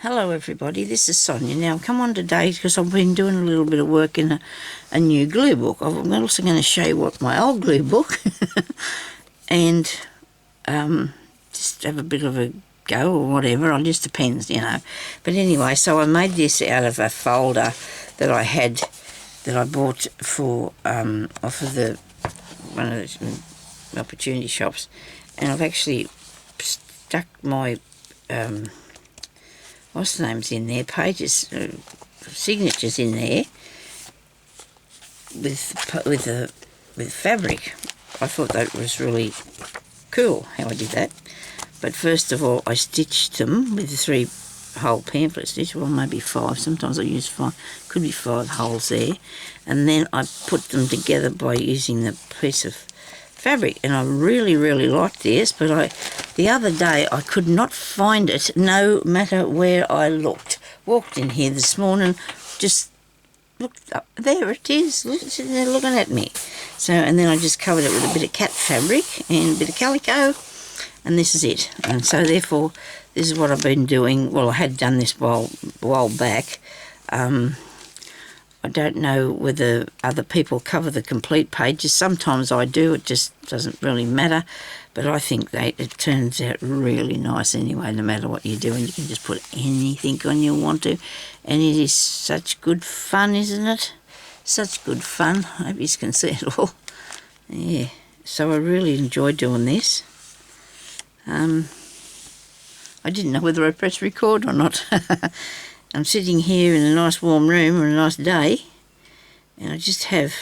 Hello everybody, this is Sonya. Now I've come on today because I've been doing a little bit of work in a new glue book. I'm also going to show you what my old glue book and just have a bit of a go or whatever. It just depends, you know. But anyway, so I made this out of a folder that I had, that I bought for off of one of those opportunity shops, and I've actually stuck my what's the names in there, pages, signatures in there with fabric. I thought that was really cool how I did that. But first of all, I stitched them with the 3 hole pamphlet stitch, well maybe 5, sometimes I use 5, could be 5 holes there, and then I put them together by using the piece of fabric, and I really liked this, but the other day I could not find it no matter where I looked. Walked in here this morning, just looked up, there it is, sitting there looking at me. So, and then I just covered it with a bit of cat fabric and a bit of calico, and this is it. And so therefore this is what I've been doing. Well, I had done this a while back. I don't know whether other people cover the complete pages. Sometimes I do, it just doesn't really matter. But I think it turns out really nice anyway, no matter what you do. And you can just put anything on you want to. And it is such good fun, isn't it? Such good fun. I hope you can see it all. Yeah, so I really enjoy doing this. I didn't know whether I pressed record or not. I'm sitting here in a nice warm room on a nice day, and I just have,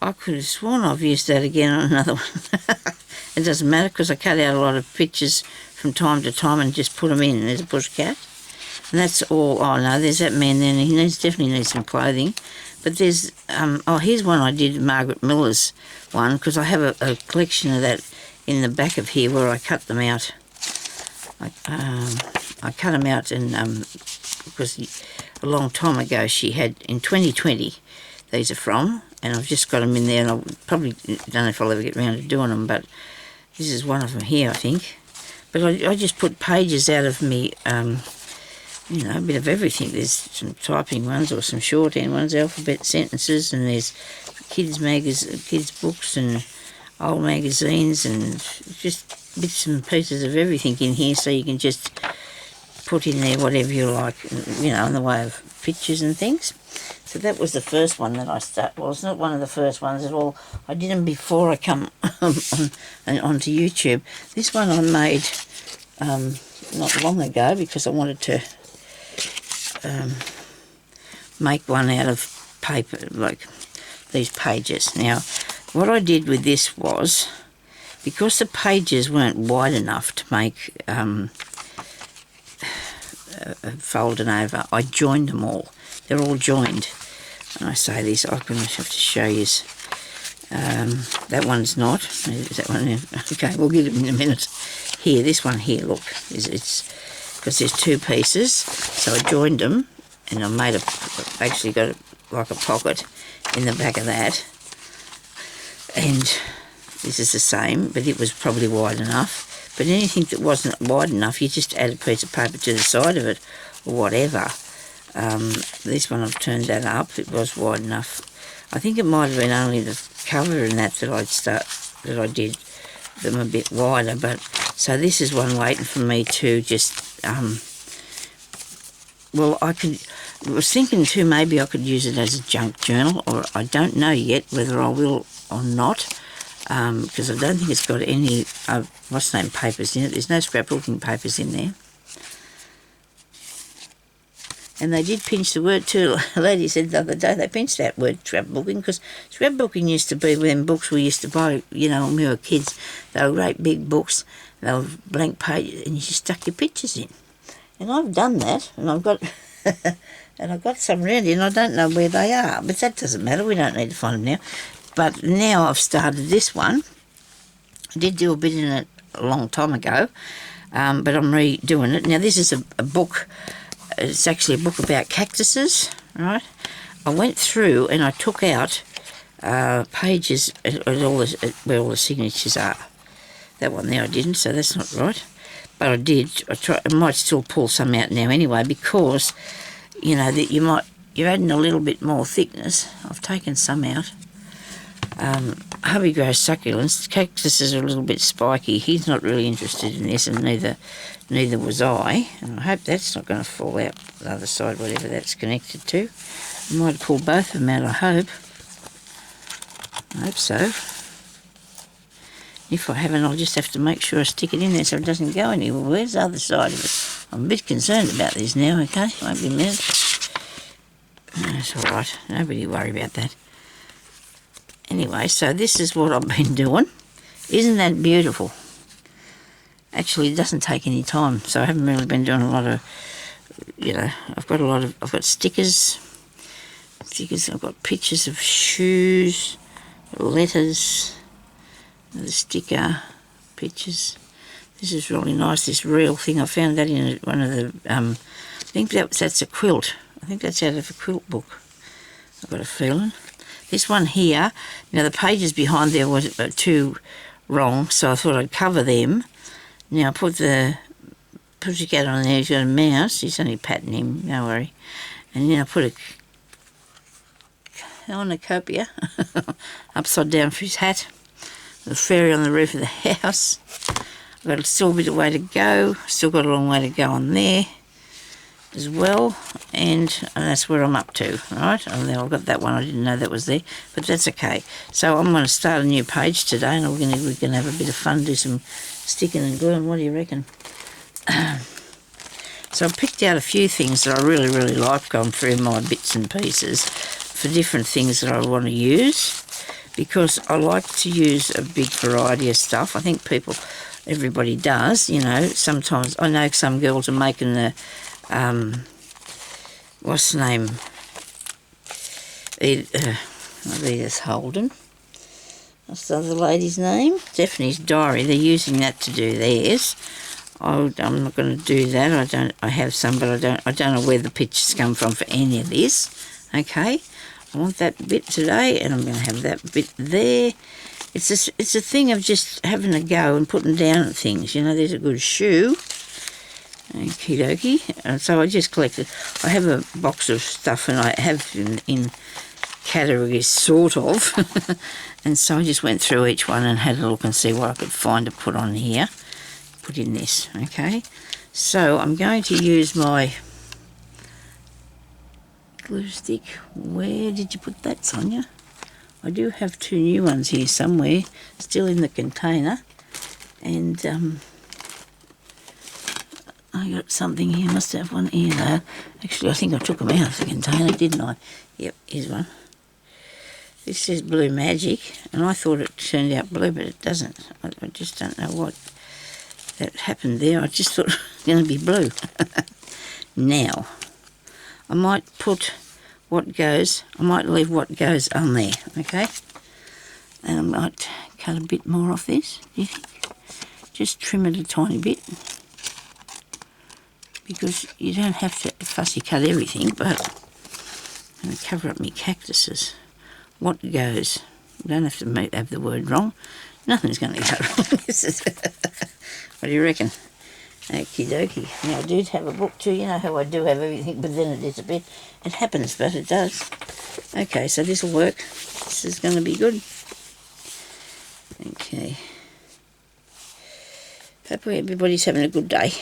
I could have sworn I've used that again on another one. It doesn't matter because I cut out a lot of pictures from time to time and just put them in. There's a bush cat, and that's all. Oh no, there's that man there, and he definitely needs some clothing. But there's, oh, here's one I did, Margaret Miller's one, because I have a collection of that in the back of here where I cut them out. I cut them out, and because a long time ago she had, in 2020 these are from, and I've just got them in there, and I probably don't know if I'll ever get around to doing them, but this is one of them here, I think. But I just put pages out of me, you know, a bit of everything. There's some typing ones or some shorthand ones, alphabet sentences, and there's kids books and old magazines, and just bits and pieces of everything in here, so you can just put in there whatever you like, you know, in the way of pictures and things. So that was the first one that I started. Well, it's not one of the first ones at all. I did them before I come onto YouTube. This one I made not long ago because I wanted to make one out of paper, like these pages. Now, what I did with this was, because the pages weren't wide enough to make folding over, I joined them all. They're all joined. And I say this, I'm going to have to show you. That one's not. Is that one? Okay, we'll get it in a minute. Here, this one here, look, it's because there's 2 pieces, so I joined them, and I made actually got like a pocket in the back of that. And this is the same, but it was probably wide enough. But anything that wasn't wide enough, you just add a piece of paper to the side of it, or whatever. This one I've turned that up, it was wide enough. I think it might have been only the cover and that I did them a bit wider, but so this is one waiting for me to just, well, I was thinking too, maybe I could use it as a junk journal, or I don't know yet whether I will or not, because I don't think it's got any, papers in it. There's no scrapbooking papers in there. And they did pinch the word too. A lady said the other day they pinched that word, scrapbooking, because scrapbooking used to be when books we used to buy, you know, when we were kids. They were great big books, they were blank pages, and you just stuck your pictures in. And I've done that, and I've got and I've got some around here, and I don't know where they are, but that doesn't matter, we don't need to find them now. But now I've started this one. I did do a bit in it a long time ago, but I'm redoing it. Now this is a book. It's actually a book about cactuses, right? I went through and I took out pages where all the signatures are. That one there I didn't, so that's not right. but I did. I might still pull some out now anyway, because you know that you're adding a little bit more thickness. I've taken some out. Hubby grows succulents. Cactuses are a little bit spiky. He's not really interested in this, and neither was I. And I hope that's not going to fall out the other side, whatever that's connected to. I might pull both of them out, I hope. I hope so. If I haven't, I'll just have to make sure I stick it in there so it doesn't go anywhere. Where's the other side of it? I'm a bit concerned about this now, okay? Won't be a minute. That's all right. Nobody worry about that. Anyway, so this is what I've been doing. Isn't that beautiful? Actually, it doesn't take any time, so I haven't really been doing a lot of, you know, I've got stickers, I've got pictures of shoes, letters, the sticker, pictures. This is really nice, this real thing. I found that in one of the, I think that's a quilt. I think that's out of a quilt book, I've got a feeling. This one here, now the pages behind there were too wrong, so I thought I'd cover them. Now put the pussycat on there, he's got a mouse, he's only patting him, no worry. And then I put a cornucopia upside down for his hat. The fairy on the roof of the house. I've got still a bit of way to go, still got a long way to go on there as well, and that's where I'm up to, right? And then I've got that one, I didn't know that was there, but that's okay. So I'm going to start a new page today, and we're going to have a bit of fun, do some sticking and gluing. What do you reckon? So I've picked out a few things that I really, really like, going through my bits and pieces for different things that I want to use, because I like to use a big variety of stuff. I think everybody does, you know. Sometimes, I know some girls are making the what's the name? Edith Holden. What's the other lady's name? Stephanie's diary. They're using that to do theirs. I'm not going to do that. I have some, but I don't know where the pictures come from for any of this. Okay, I want that bit today, and I'm going to have that bit there. It's a thing of just having a go and putting down things. You know, there's a good shoe. Okie dokie. And so I just collected. I have a box of stuff, and I have in categories, sort of. And so I just went through each one and had a look and see what I could find to put on here. Put in this, okay? So I'm going to use my glue stick. Where did you put that, Sonya? I do have two new ones here somewhere, still in the container. And I got something here, must have one here though. Actually, I think I took them out of the container, didn't I? Yep, here's one. This says Blue Magic, and I thought it turned out blue, but it doesn't. I just don't know what that happened there. I just thought it was going to be blue. Now, I might put what goes, I might leave what goes on there, okay? And I might cut a bit more off this, do you think? Just trim it a tiny bit, because you don't have to fussy cut everything, but I'm going to cover up my cactuses. What goes? You don't have to have the word wrong. Nothing's going to go wrong. What do you reckon? Okie dokie. Now I did have a book too. You know how I do have everything, but then it disappears. It happens, but it does. Okay, so this will work. This is going to be good. Okay. Hopefully everybody's having a good day.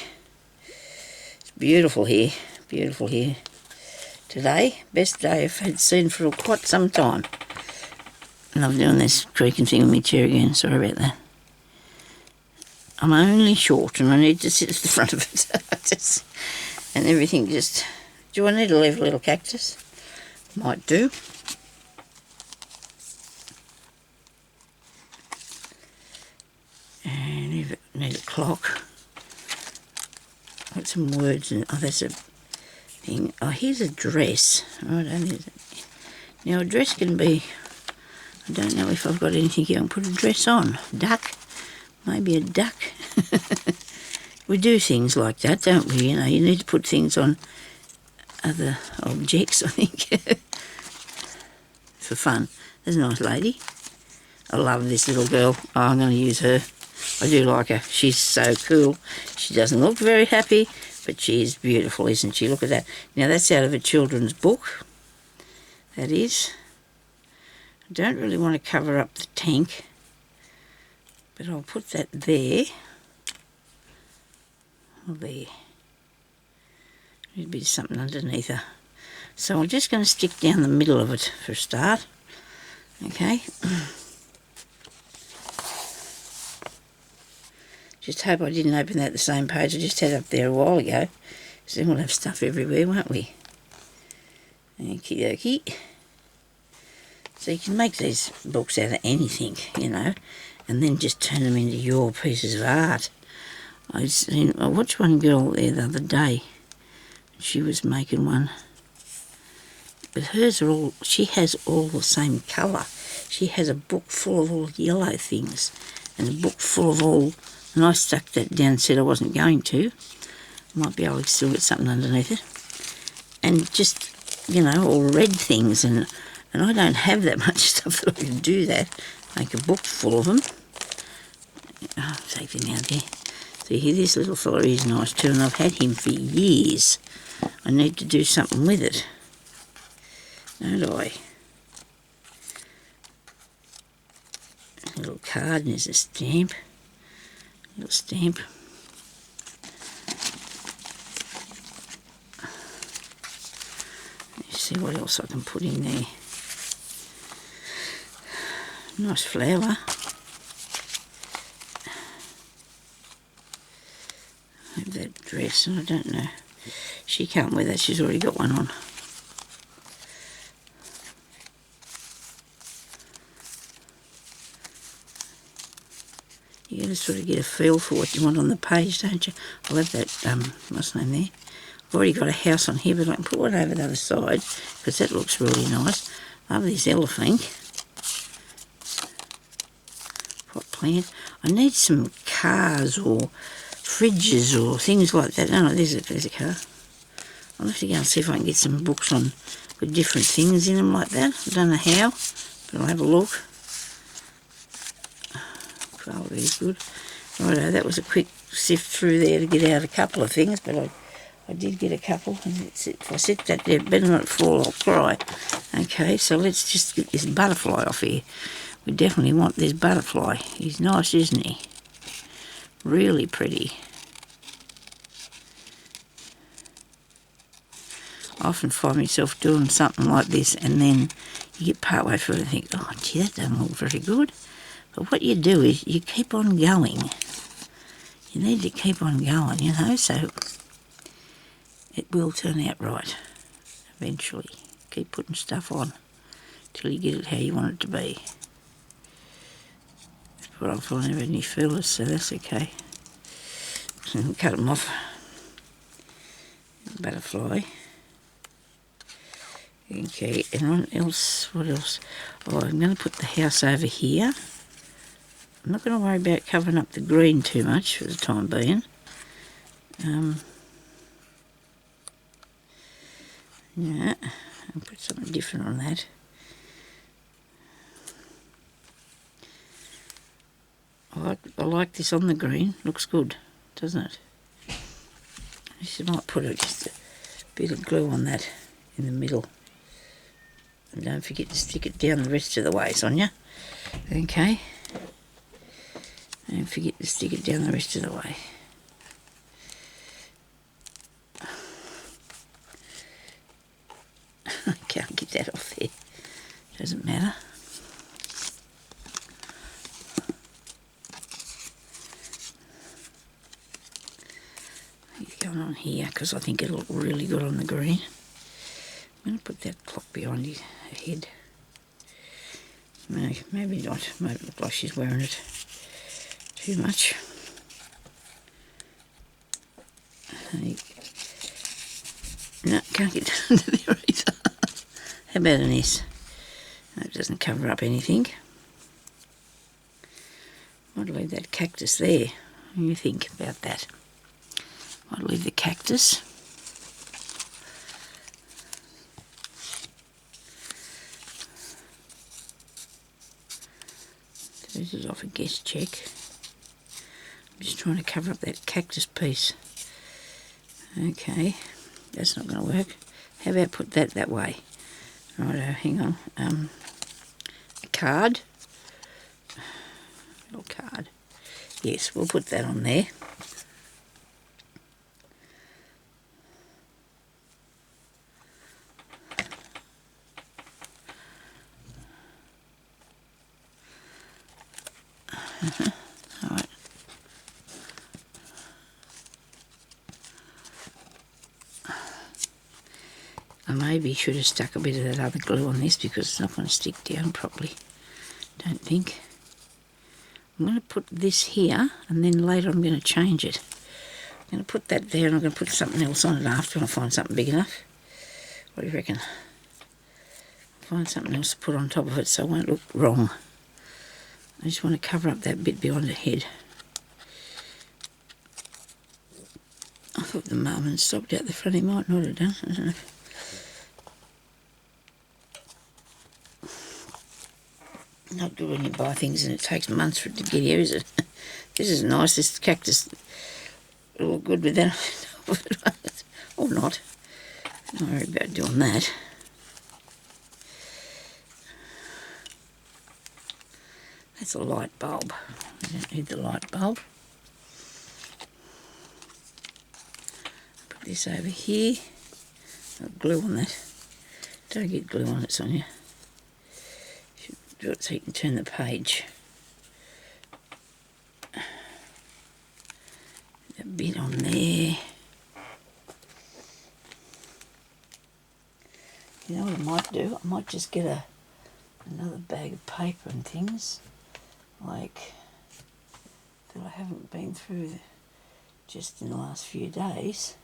It's beautiful here. Beautiful here. Today, best day I've had seen for quite some time. And I'm doing this creaking thing with my chair again. Sorry about that. I'm only short and I need to sit at the front of it. And everything just... Do I need to leave a little cactus? Might do. And need a clock. Got some words in... Oh, that's a thing. Oh, here's a dress. Right, now a dress can be... I don't know if I've got anything here I can put a dress on. Duck. Maybe a duck. We do things like that, don't we? You know, you need to put things on other objects, I think. For fun. There's a nice lady. I love this little girl. Oh, I'm going to use her. I do like her. She's so cool. She doesn't look very happy, but she is beautiful, isn't she? Look at that. Now, that's out of a children's book. That is. I don't really want to cover up the tank, but I'll put that there. There. There's a bit of something underneath her. So I'm just going to stick down the middle of it for a start. Okay. Just hope I didn't open that the same page I just had up there a while ago. So then we'll have stuff everywhere, won't we? Okie dokie. So you can make these books out of anything, you know, and then just turn them into your pieces of art. I watched one girl there the other day. She was making one. But hers are all, she has all the same colour. She has a book full of all yellow things and a book full of all, and I stuck that down and said I wasn't going to. Might be able to still get something underneath it. And just, you know, all red things, and I don't have that much stuff that I can do that. Make a book full of them. Oh, take them out there. So here, this little fella is nice too, and I've had him for years. I need to do something with it. Don't I? A little card, and there's a stamp. A little stamp. Let's see what else I can put in there. Nice flower. I have that dress, and I don't know. She can't wear that, she's already got one on. You got to sort of get a feel for what you want on the page, don't you? I'll have that, what's the name there? I've already got a house on here, but I can put one over the other side, because that looks really nice. Love this elephant. Pot plant. I need some cars or fridges or things like that. Oh, no, there's a car. I'll have to go and see if I can get some books on with different things in them like that. I don't know how, but I'll have a look. Koala is good. Righto, that was a quick sift through there to get out a couple of things, but I did get a couple, and if I sit that there, better not fall, I'll cry. Okay, so let's just get this butterfly off here. We definitely want this butterfly. He's nice, isn't he? Really pretty. I often find myself doing something like this, and then you get part way through it and think, oh gee, that doesn't look very good. But what you do is you keep on going. You need to keep on going, you know, so it will turn out right eventually. Keep putting stuff on till you get it how you want it to be. But I don't have any fillers, so that's okay. So cut them off. Butterfly. Okay, and what else? Oh, I'm going to put the house over here. I'm not going to worry about covering up the green too much for the time being. Yeah, I'll put something different on that. I like this on the green. Looks good, doesn't it? I might put just a bit of glue on that in the middle. And don't forget to stick it down the rest of the way, Sonya. Okay. Don't forget to stick it down the rest of the way. I can't get that off there. Doesn't matter. It's going on here because I think it'll look really good on the green. I'm going to put that clock behind his head. No, maybe not. Maybe it look like she's wearing it too much. No, can't get under there either. How about an S? That doesn't cover up anything. I'd leave that cactus there. What do you think about that? I'd leave the cactus. This is off a guest check. Just trying to cover up that cactus piece. Okay, that's not going to work. How about put that way? Righto, hang on. A card. Little card. Yes, we'll put that on there. Alright. I maybe should have stuck a bit of that other glue on this because it's not going to stick down properly. Don't think. I'm going to put this here and then later I'm going to change it. I'm going to put that there and I'm going to put something else on it after and I'll find something big enough. What do you reckon? Find something else to put on top of it so it won't look wrong. I just want to cover up that bit behind the head. I thought the mum had stopped out the front. He might not have done. I don't know. Not good when you buy things and it takes months for it to get here, is it? This is nice. This cactus will look good with that. Or not. Don't worry about doing that. That's a light bulb. I don't need the light bulb. Put this over here. Got glue on that. Don't get glue on it, Sonya. Should do it so you can turn the page. A bit on there. You know what I might do? I might just get another bag of paper and things like that I haven't been through just in the last few days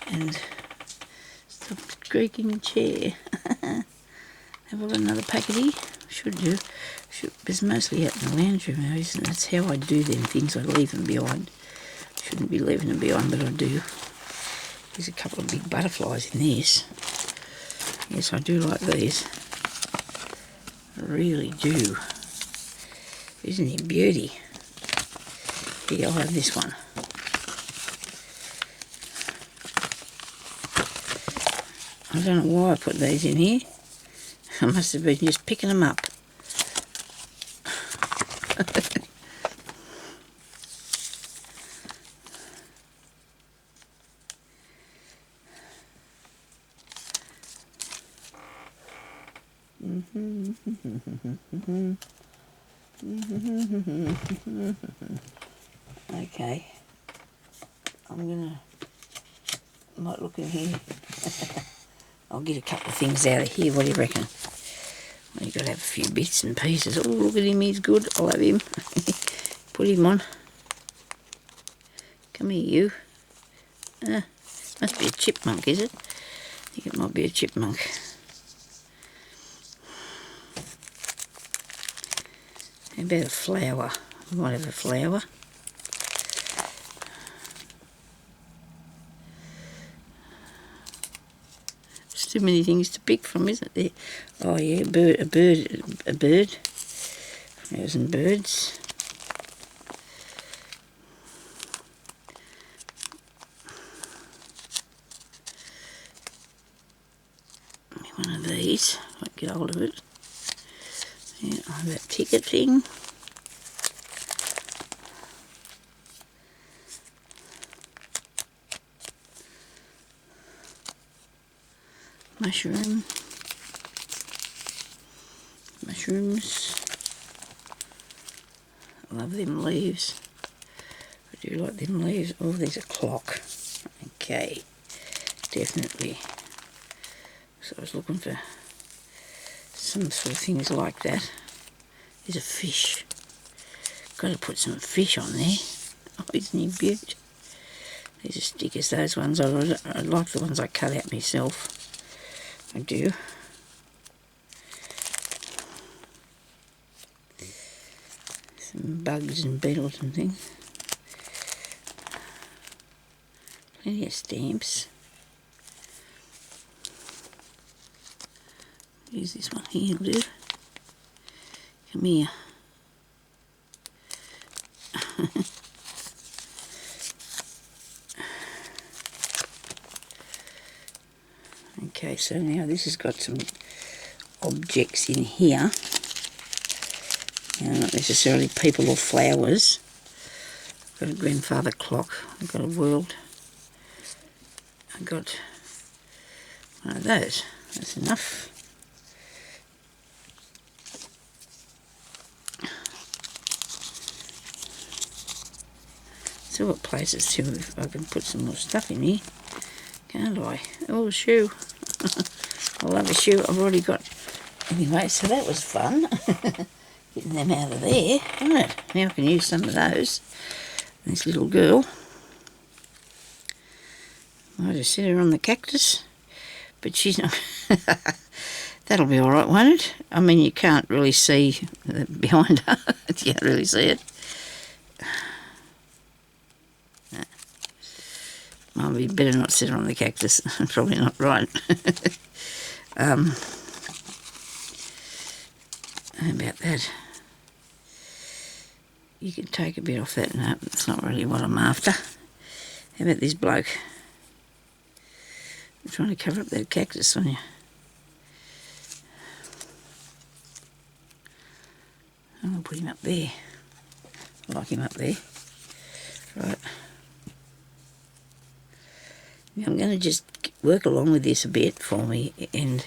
and stop creaking the chair. Have I got another packet here? Should do. It's mostly out in the lounge room now, isn't it? That's how I do them things. I leave them behind. Shouldn't be leaving them behind, but I do. There's a couple of big butterflies in this. Yes, I do like these. I really do. Isn't he a beauty? Here, I'll have this one. I don't know why I put these in here. I must have been just picking them up. Okay, might look in here. I'll get a couple of things out of here. What do you reckon? Well, you've got to have a few bits and pieces. Oh, look at him, he's good. I'll have him. Put him on. Come here, you. Must be a chipmunk, is it? I think it might be a chipmunk. How about a flower? We might have a flower. There's too many things to pick from, isn't there? Oh yeah, a bird. Flowers and birds. One of these. Might get hold of it. Yeah, that ticket thing. Mushrooms. I love them leaves. I do like them leaves. Oh, there's a clock. Okay, definitely. So I was looking for some sort of things like that. There's a fish. Got to put some fish on there. Oh, isn't he beautiful? These are stickers. Those ones, I like the ones I cut out myself. I do. Some bugs and beetles and things. Plenty of stamps. Use this one here, do. Come here. Okay, so now this has got some objects in here. Now, not necessarily people or flowers. I've got a grandfather clock. I've got a world. I've got one of those. That's enough. See what places too if I can put some more stuff in here. Can't I? Oh, a shoe. I love a shoe. I've already got... Anyway, so that was fun. Getting them out of there, wasn't it? Now I can use some of those. This little girl. I just set her on the cactus. But she's not... That'll be alright, won't it? I mean, you can't really see behind her. You can't really see it. Well, we better not sit on the cactus. Probably not right. How about that? You can take a bit off that. No, that's not really what I'm after. How about this bloke? I'm trying to cover up that cactus, Sonya. I'm going to put him up there. I like him up there. Right. Now I'm going to just work along with this a bit for me and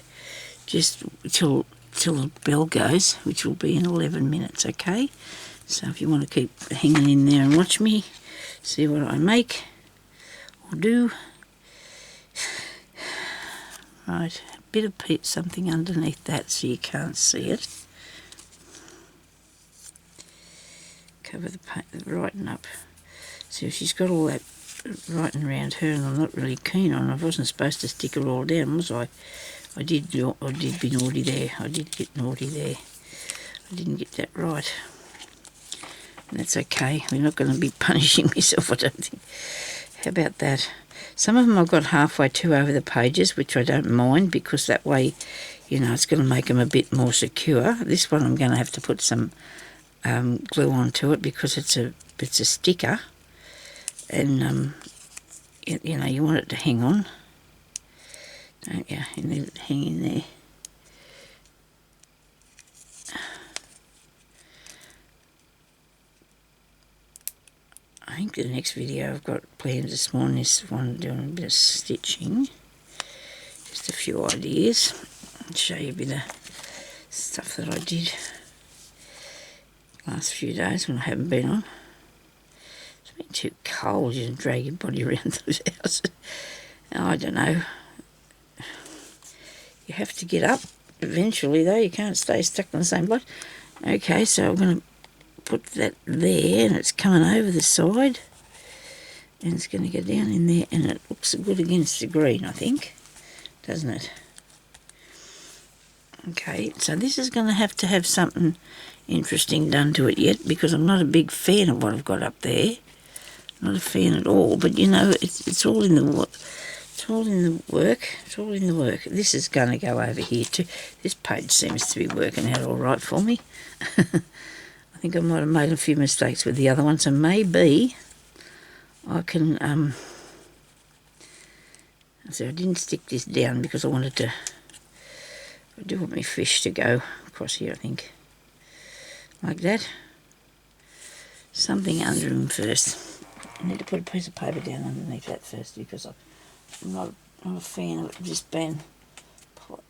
just till the bell goes, which will be in 11 minutes, okay? So if you want to keep hanging in there and watch me, see what I make or do. Right, a bit of something underneath that so you can't see it. Cover the paint, writing up. See, if she's got all that writing around her and I'm not really keen on. I wasn't supposed to stick her all down, was I? I did be naughty there. I did get naughty there. I didn't get that right. And that's okay. We're not going to be punishing myself, I don't think. How about that? Some of them I've got halfway to over the pages, which I don't mind because that way, you know, it's going to make them a bit more secure. This one I'm going to have to put some glue onto it because it's a sticker. And, you know, you want it to hang on, don't you? You need it to hang in there. I think the next video I've got planned this morning is one doing a bit of stitching. Just a few ideas. I'll show you a bit of stuff that I did last few days when I haven't been on. It's been too cold, you drag your body around those houses. I don't know. You have to get up eventually though, you can't stay stuck in the same place. Okay, so I'm going to put that there and it's coming over the side and it's going to go down in there and it looks good against the green, I think, doesn't it? Okay, so this is going to have something interesting done to it yet because I'm not a big fan of what I've got up there. Not a fan at all, but you know, it's all in the work. It's all in the work. It's all in the work. This is going to go over here too. This page seems to be working out all right for me. I think I might have made a few mistakes with the other one, so maybe I can, so I didn't stick this down because I wanted to, I do want my fish to go across here, I think, like that. Something under him first. I need to put a piece of paper down underneath that first because I'm not a fan of it just being,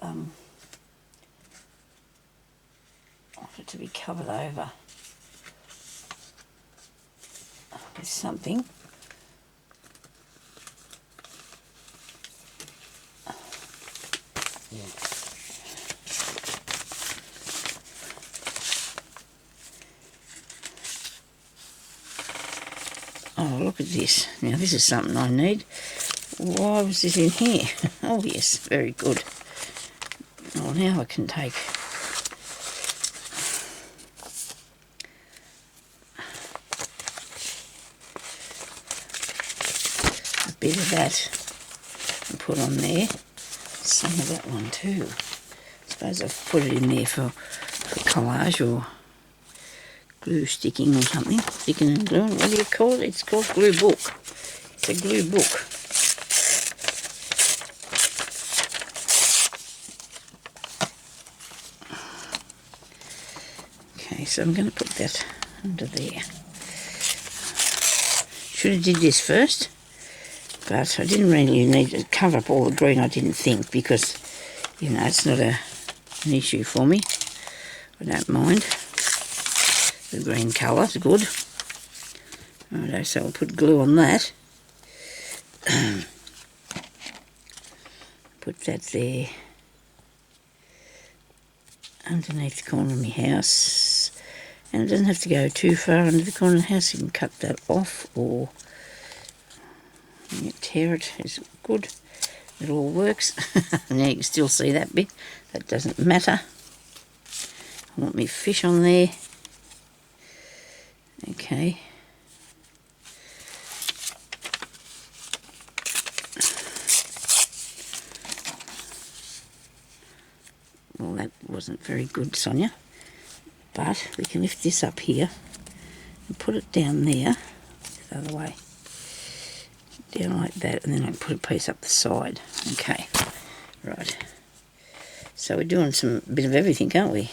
I want it to be covered over with something. Yeah. Oh, look at this. Now this is something I need. Why was this in here? Oh yes, very good. Well, now I can take a bit of that and put on there. Some of that one too. I suppose I've put it in there for collage or glue sticking or something. Sticking and gluing. What do you call it? It's called glue book. It's a glue book. Okay, so I'm going to put that under there. Should have did this first, but I didn't really need to cover up all the green, I didn't think, because, you know, it's not an issue for me. I don't mind. The green colour is good. Righto, so I'll put glue on that. Put that there. Underneath the corner of my house. And it doesn't have to go too far under the corner of the house. You can cut that off or tear it. It's good. It all works. Now you can still see that bit. That doesn't matter. I want my fish on there. Okay. Well, that wasn't very good, Sonya. But we can lift this up here and put it down there, the other way. Down like that, and then I can put a piece up the side. Okay, right. So we're doing some bit of everything, aren't we?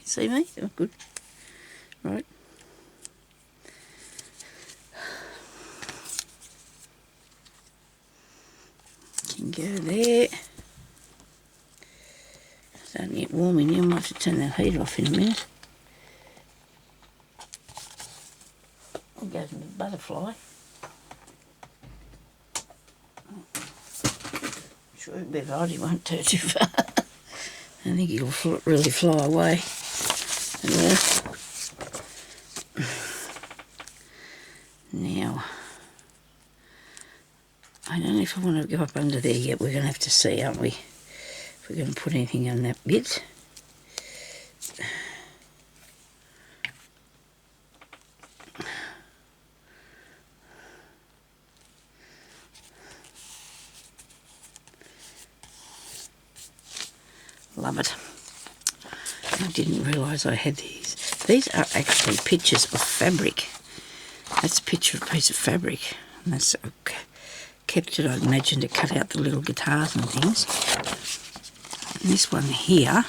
See me? Oh, good. Right. Can go there. Starting to get warm in here. I might have to turn that heat off in a minute. I'll go to the butterfly. Sure, it'll be right. He won't turn too far. I think he'll really fly away. Now, I don't know if I want to go up under there yet. We're going to have to see, aren't we? If we're going to put anything on that bit. Love it. I didn't realise I had these. These are actually pictures of fabric. That's a picture of a piece of fabric. And that's kept it, I imagine, to cut out the little guitars and things. And this one here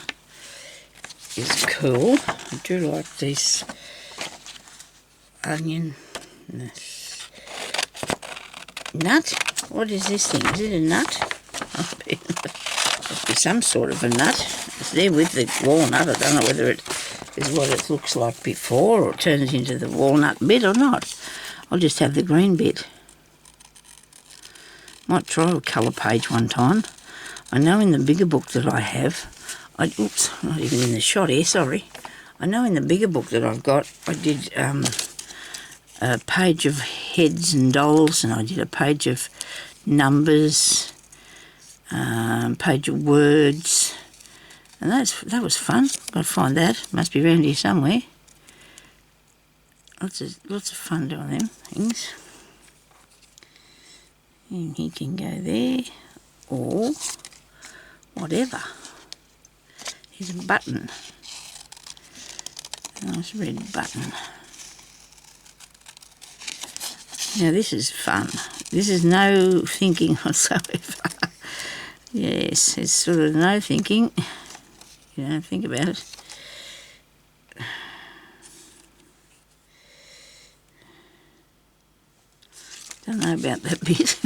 is cool. I do like this onion nut. What is this thing? Is it a nut? Must be some sort of a nut. It's there with the walnut. I don't know whether it is what it looks like before or it turns into the walnut bit or not. I'll just have the green bit. Might try a colour page one time. I know in the bigger book that I have, oops, not even in the shot here, sorry. I know in the bigger book that I've got, I did a page of heads and dolls, and I did a page of numbers, page of words, and that was fun. Got to find that. Must be around here somewhere. Lots of fun doing them things. And he can go there, or whatever. Here's a button. A nice red button. Now this is fun. This is no thinking whatsoever. Yes, it's sort of no thinking. You don't think about it. Don't know about that bit.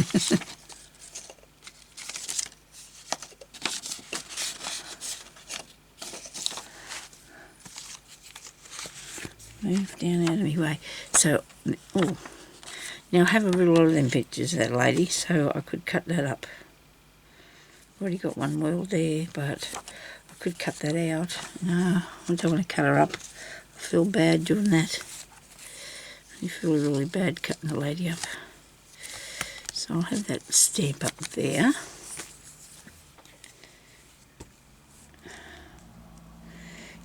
Move down out of my way. So, now I have a lot of them pictures of that lady, so I could cut that up. Already got one well there, but I could cut that out. No, I don't want to cut her up. I feel bad doing that. I feel really bad cutting the lady up. So I'll have that stamp up there.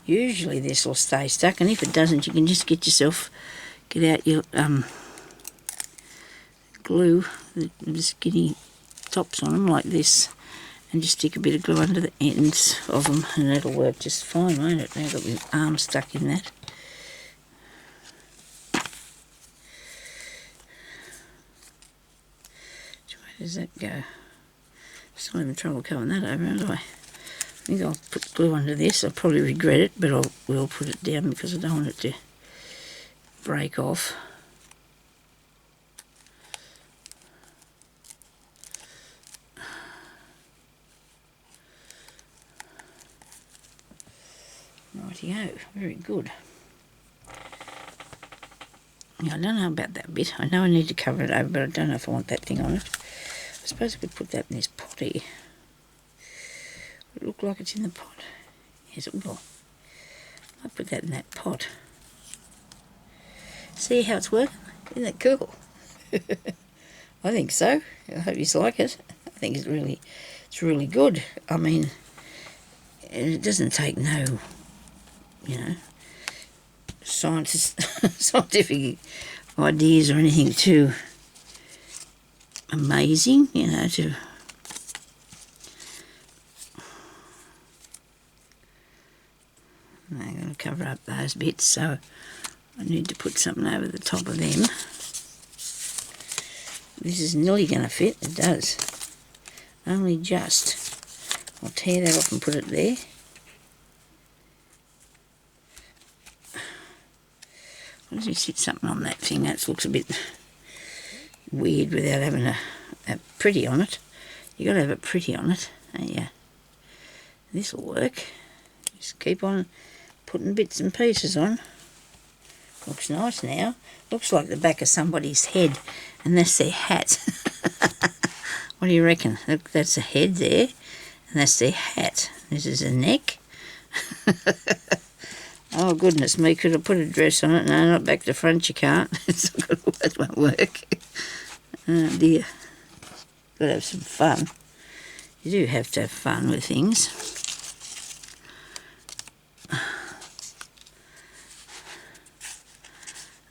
Usually this will stay stuck, and if it doesn't, you can just get out your glue, the skinny tops on them like this, and just stick a bit of glue under the ends of them, and that'll work just fine, won't it? Now I've got my arm stuck in that. Where's that go? Still having trouble covering that over, aren't I? I think I'll put glue under this. I'll probably regret it, but I will put it down because I don't want it to break off. Rightio, very good. Now, I don't know about that bit. I know I need to cover it over, but I don't know if I want that thing on it. I suppose I could put that in this pot here. Would it look like it's in the pot? Yes, it will. I'll put that in that pot. See how it's working? Isn't that cool? I think so. I hope you like it. I think it's really good. I mean, it doesn't take no, you know, scientific ideas or anything too amazing, you know, to I'm going to cover up those bits, so I need to put something over the top of them. This is nearly going to fit. It does. Only just. I'll tear that off and put it there. Why does he sit something on that thing? That looks a bit weird without having a pretty on it. You've got to have it pretty on it, don't you? This will work. Just keep on putting bits and pieces on. Looks nice now. Looks like the back of somebody's head, and that's their hat. What do you reckon? Look, that's a head there, and that's their hat. This is a neck. Oh goodness me, could I put a dress on it? No, not back to front, you can't. That won't work. Oh dear. Got to have some fun. You do have to have fun with things.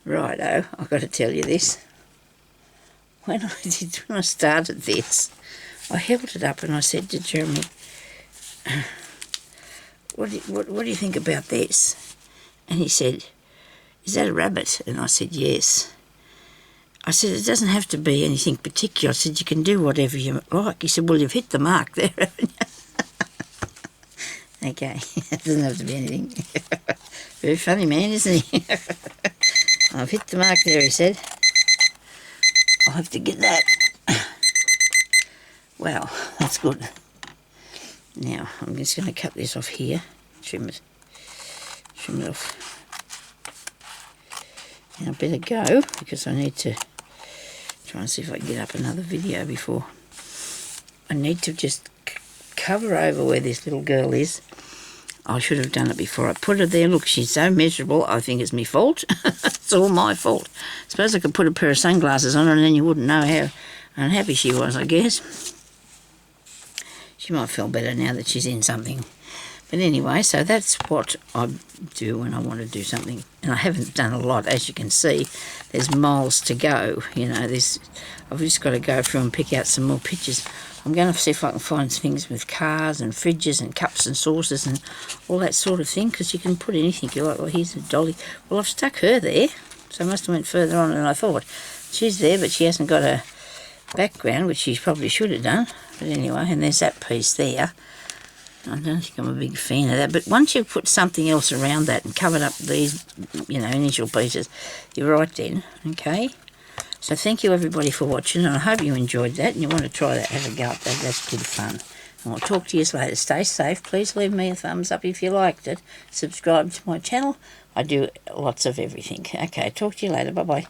Righto, I've got to tell you this. When I started this, I held it up and I said to Jeremy, what do you think about this? And he said, is that a rabbit? And I said, yes. I said, it doesn't have to be anything particular. I said, you can do whatever you like. He said, well, you've hit the mark there, haven't you? Okay, it doesn't have to be anything. Very funny man, isn't he? I've hit the mark there, he said. I'll have to get that. Well, that's good. Now, I'm just going to cut this off here. Trim it off. And I better go, because I need to try and see if I can get up another video before. I need to just cover over where this little girl is. I should have done it before I put her there. Look, she's so miserable, I think it's my fault. It's all my fault. Suppose I could put a pair of sunglasses on her and then you wouldn't know how unhappy she was, I guess. She might feel better now that she's in something. But anyway, so that's what I do when I want to do something. And I haven't done a lot, as you can see. There's miles to go, you know. I've just got to go through and pick out some more pictures. I'm going to see if I can find things with cars and fridges and cups and saucers and all that sort of thing, because you can put anything you like. Well, here's a dolly. Well, I've stuck her there, so I must have went further on than I thought. She's there, but she hasn't got a background, which she probably should have done. But anyway, and there's that piece there. I don't think I'm a big fan of that, but once you put something else around that and covered up these, you know, initial pieces, you're right then, okay? So thank you everybody for watching, and I hope you enjoyed that and you want to try that, have a go at that. That's good fun. And I'll talk to you later. Stay safe. Please leave me a thumbs up if you liked it. Subscribe to my channel. I do lots of everything. Okay, talk to you later. Bye-bye.